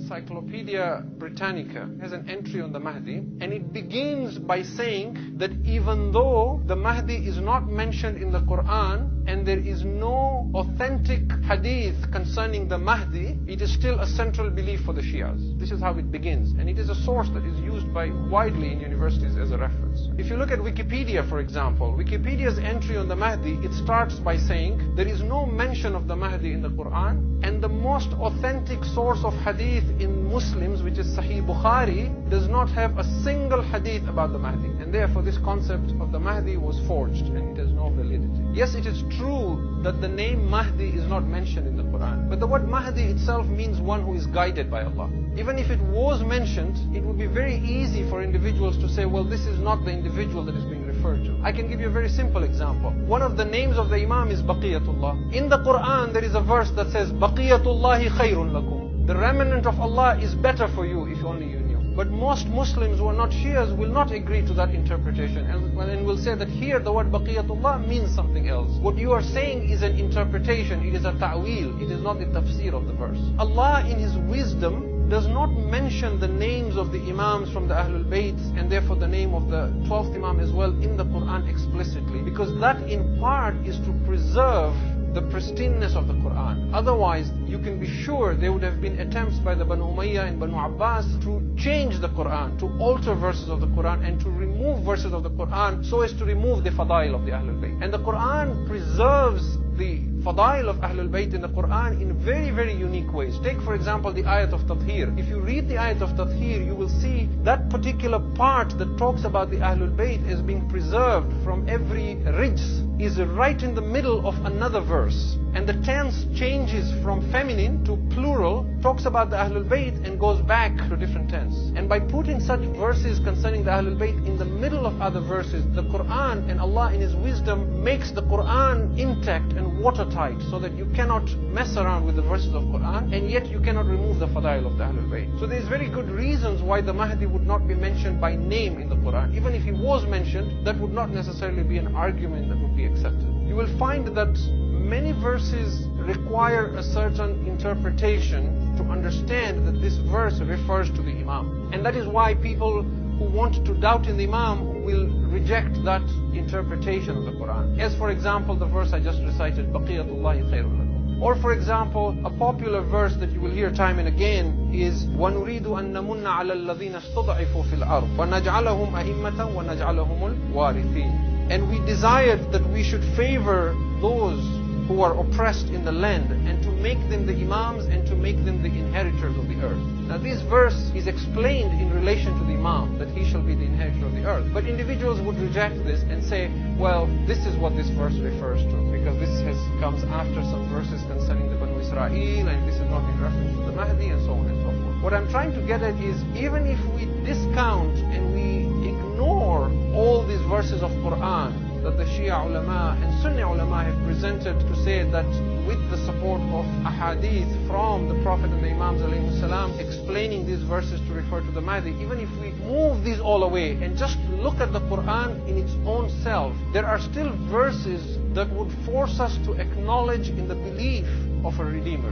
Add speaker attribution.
Speaker 1: Encyclopedia Britannica has an entry on the Mahdi, and it begins by saying that even though the Mahdi is not mentioned in the Quran and there is no authentic hadith concerning the Mahdi, it is still a central belief for the Shias. This is how it begins, and it is a source that is used by widely in universities as a reference. If you look at Wikipedia, for example, Wikipedia's entry on the Mahdi, it starts by saying there is no mention of the Mahdi in the Quran, and the most authentic source of hadith in Muslims, which is Sahih Bukhari, does not have a single hadith about the Mahdi, and therefore this concept of the Mahdi was forged and it has no validity. Yes, it is true that the name Mahdi is not mentioned in the Quran, but the word Mahdi itself means one who is guided by Allah. Even if it was mentioned, it would be very easy for individuals to say, well, this is not the individual that is being referred to. I can give you a very simple example. One of the names of the Imam is Baqiyatullah. In the Quran, there is a verse that says, Baqiyatullahi khayrun lakum. The remnant of Allah is better for you if only you knew. But most Muslims who are not Shias will not agree to that interpretation and will say that here the word Baqiyatullah means something else. What you are saying is an interpretation, it is a ta'wil, it is not the tafsir of the verse. Allah in His wisdom does not mention the names of the Imams from the Ahlul Bayt and therefore the name of the 12th Imam as well in the Quran explicitly, because that in part is to preserve the pristineness of the Quran. Otherwise, you can be sure there would have been attempts by the Banu Umayyah and Banu Abbas to change the Quran, to alter verses of the Quran and to remove verses of the Quran so as to remove the fadail of the Ahlul Bayt. And the Quran preserves the fadail of Ahlul Bayt in the Quran in very, very unique ways. Take for example the ayat of Tathir. If you read the ayat of Tathir, you will see that particular part that talks about the Ahlul Bayt as being preserved from every rijs is right in the middle of another verse. And the tense changes from feminine to plural, talks about the Ahlul Bayt and goes back to different tense. And by putting such verses concerning the Ahlul Bayt in the middle of other verses, the Quran and Allah in His wisdom makes the Quran intact and watertight so that you cannot mess around with the verses of Quran and yet you cannot remove the fadail of the Ahlul Bayt. So there's very good reasons why the Mahdi would not be mentioned by name in the Quran. Even if he was mentioned, that would not necessarily be an argument that would be accepted. You will find that many verses require a certain interpretation to understand that this verse refers to the Imam. And that is why people who want to doubt in the Imam will reject that interpretation of the Quran. As for example, the verse I just recited, Baqiyatullahi khayrun lakum. Or for example, a popular verse that you will hear time and again is وَنُرِيدُ أَن نَمُنَّ عَلَى الَّذِينَ اسْتُضْعِفُوا فِي الْأَرْضِ وَنَجْعَلَهُمْ أَئِمَّةً وَنَجْعَلَهُمُ الْوَارِثِينَ. And we desired that we should favor those who are oppressed in the land and to make them the Imams and to make them the inheritors of the earth. Now this verse is explained in relation to the Imam, that he shall be the inheritor of the earth. But individuals would reject this and say, well, this is what this verse refers to, because this comes after some verses concerning the Banu Israel, and this is not in reference to the Mahdi, and so on and so forth. What I'm trying to get at is, even if we discount and we ignore all these verses of Quran that the Shia ulama and Sunni ulama have presented to say that with the support of ahadith from the Prophet and the Imams alayhi salam explaining these verses to refer to the Mahdi, even if we move these all away and just look at the Quran in its own self, there are still verses that would force us to acknowledge in the belief of a Redeemer.